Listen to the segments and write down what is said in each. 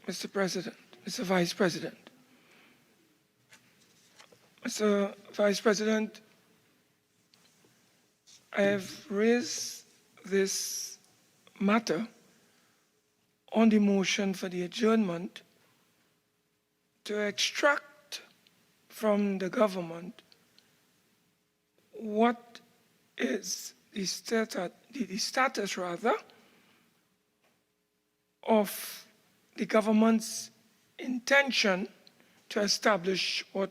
Mr. President, Mr. Vice President. Mr. Vice President, I have raised this matter on the motion for the adjournment to extract from the government what is the status of the government's intention to establish what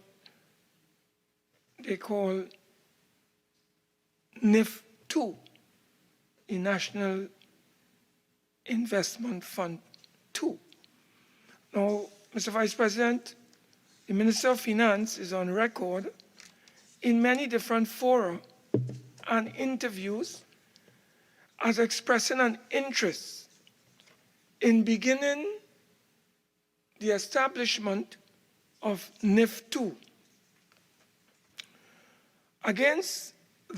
they call NIF 2, the National Investment Fund 2. Now, Mr. Vice President, the Minister of Finance is on record in many different fora and interviews as expressing an interest in beginning the establishment of NIF 2. Against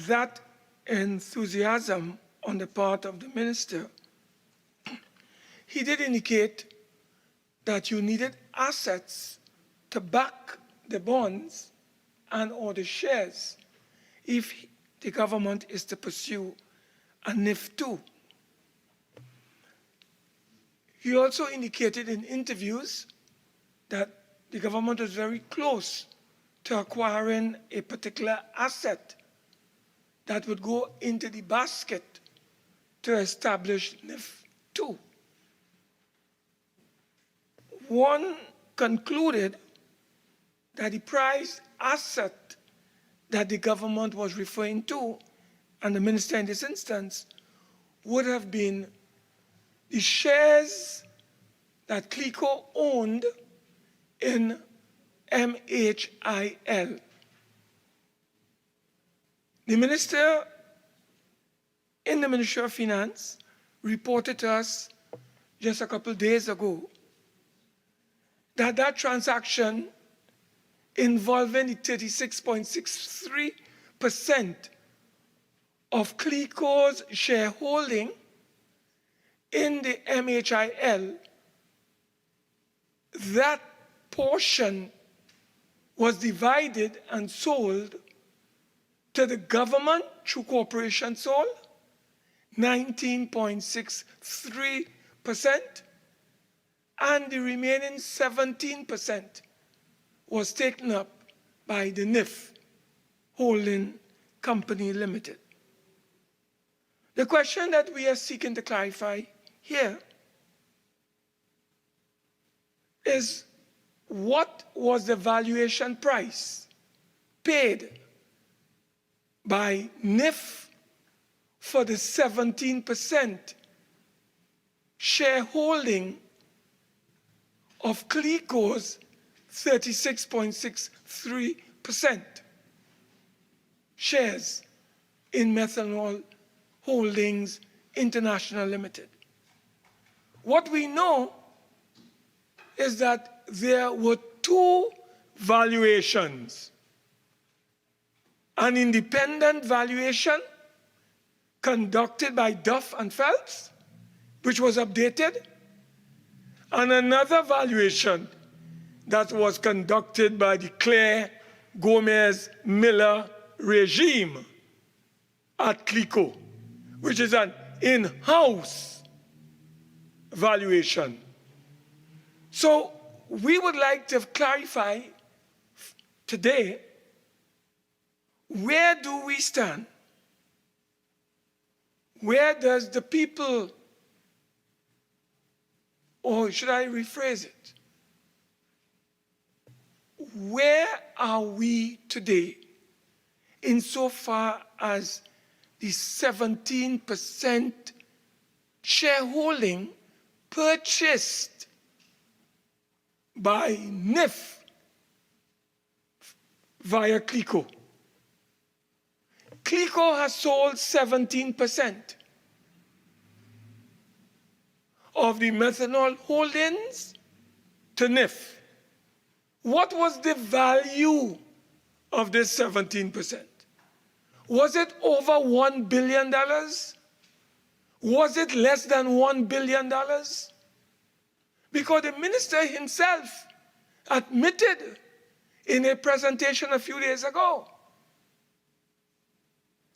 that enthusiasm on the part of the minister, he did indicate that you needed assets to back the bonds and or the shares if the government is to pursue a NIF 2. He also indicated in interviews that the government was very close to acquiring a particular asset that would go into the basket to establish NIF 2. One concluded that the prized asset that the government was referring to, and the minister in this instance, would have been the shares that Clico owned in MHIL. The minister in the Ministry of Finance reported to us just a couple of days ago that that transaction involving the 36.63% of Clico's shareholding in the MHIL, that portion was divided and sold to the government through corporation sole, 19.63%, and the remaining 17% was taken up by the NIF Holding Company Limited. The question that we are seeking to clarify here is, what was the valuation price paid by NIF for the 17% shareholding of Clico's 36.63% shares in Methanol Holdings International Limited? What we know is that there were two valuations: an independent valuation conducted by Duff and Phelps, which was updated, and another valuation that was conducted by the Claire Gomez Miller regime at Clico, which is an in-house valuation. So we would like to clarify today, where do we stand? Where does the people, or should I rephrase it? Where are we today insofar as the 17% shareholding purchased by NIF via Clico? Clico has sold 17% of the methanol holdings to NIF. What was the value of this 17%? Was it over $1 billion? Was it less than $1 billion? Because the minister himself admitted in a presentation a few days ago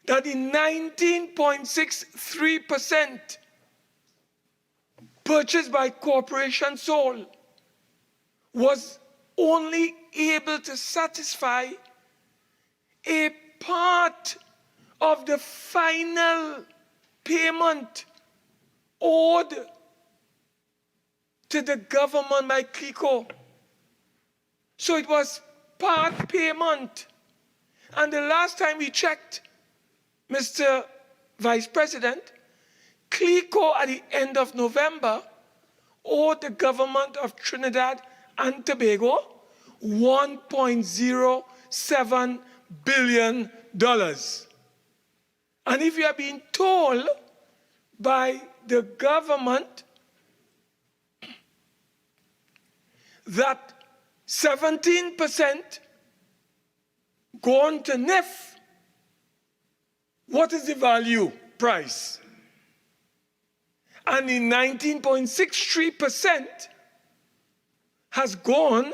that the 19.63% purchased by Corporation Sol was only able to satisfy a part of the final payment owed to the government by Clico. So it was part payment. And the last time we checked, Mr. Vice President, Clico at the end of November owed the government of Trinidad and Tobago $1.07 billion. And if you are being told by the government that 17% gone to NIF, what is the value price? And the 19.63% has gone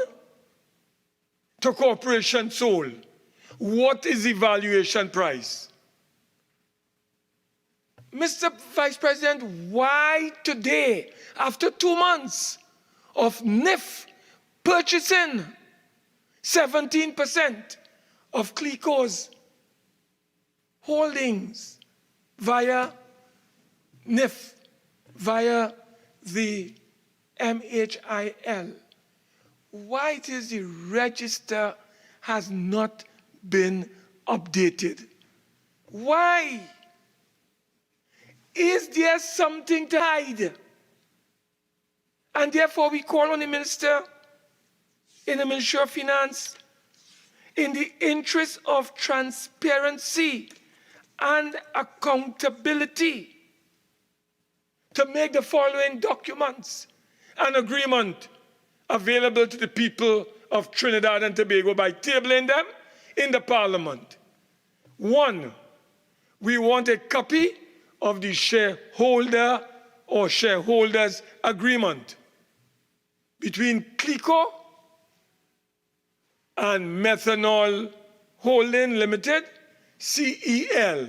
to Corporation Sol. What is the valuation price? Mr. Vice President, why today, after 2 months of NIF purchasing 17% of Clico's holdings via NIF, via the MHIL, why it is the register has not been updated? Why? Is there something to hide? And therefore we call on the minister in the Ministry of Finance, in the interest of transparency and accountability, to make the following documents and agreement available to the people of Trinidad and Tobago by tabling them in the Parliament. 1, we want a copy of the shareholder or shareholders agreement between Clico and Methanol Holding Limited, CEL,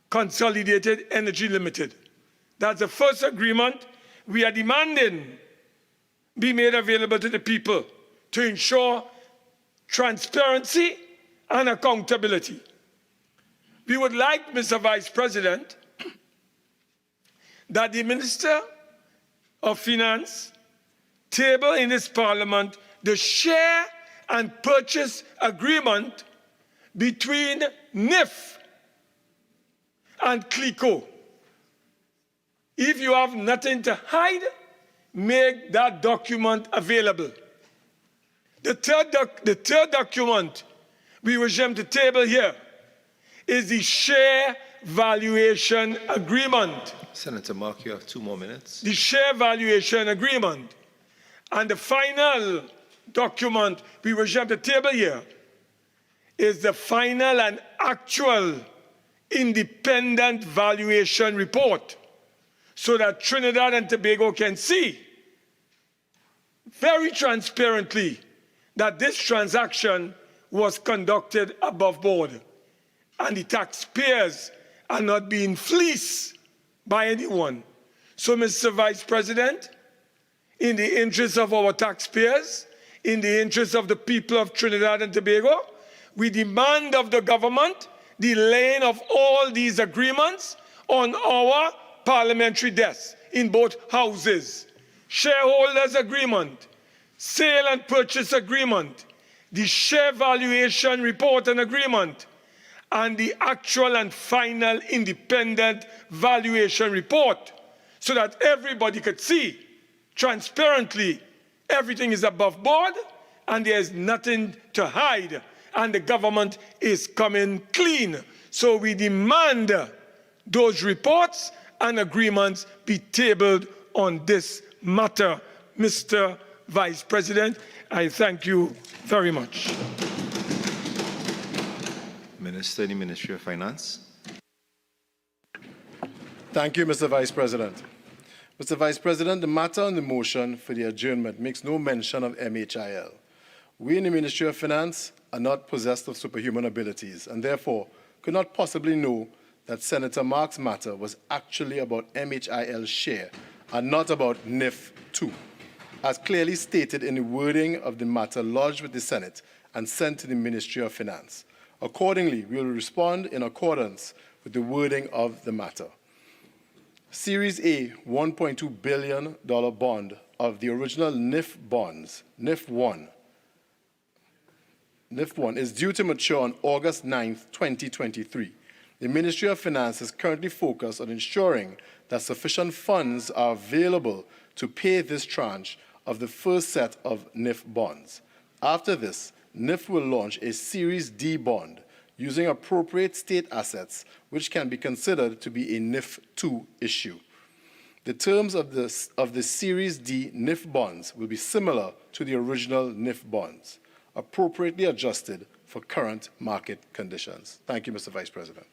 Consolidated Energy Limited. That's the first agreement we are demanding be made available to the people to ensure transparency and accountability. We would like, Mr. Vice President, that the Minister of Finance table in this Parliament the share and purchase agreement between NIF and Clico. If you have nothing to hide, make that document available. The third document we wish them to table here is the share valuation agreement. Senator Mark, you have 2 more minutes. The share valuation agreement. And the final document we wish them to table here is the final and actual independent valuation report, so that Trinidad and Tobago can see very transparently that this transaction was conducted above board and the taxpayers are not being fleeced by anyone. So, Mr. Vice President, in the interest of our taxpayers, in the interest of the people of Trinidad and Tobago, we demand of the government the laying of all these agreements on our parliamentary desks in both houses. Shareholders agreement, sale and purchase agreement, the share valuation report and agreement, and the actual and final independent valuation report, so that everybody could see transparently everything is above board and there's nothing to hide and the government is coming clean. So we demand those reports and agreements be tabled on this matter. Mr. Vice President, I thank you very much. Minister in the Ministry of Finance. Thank you, Mr. Vice President. Mr. Vice President, the matter on the motion for the adjournment makes no mention of MHIL. We in the Ministry of Finance are not possessed of superhuman abilities and therefore could not possibly know that Senator Mark's matter was actually about MHIL's share and not about NIF 2, as clearly stated in the wording of the matter lodged with the Senate and sent to the Ministry of Finance. Accordingly, we will respond in accordance with the wording of the matter. Series A $1.2 billion bond of the original NIF bonds, NIF 1, is due to mature on August 9, 2023. The Ministry of Finance is currently focused on ensuring that sufficient funds are available to pay this tranche of the first set of NIF bonds. After this, NIF will launch a Series D bond using appropriate state assets, which can be considered to be a NIF 2 issue. The terms of the Series D NIF bonds will be similar to the original NIF bonds, appropriately adjusted for current market conditions. Thank you, Mr. Vice President.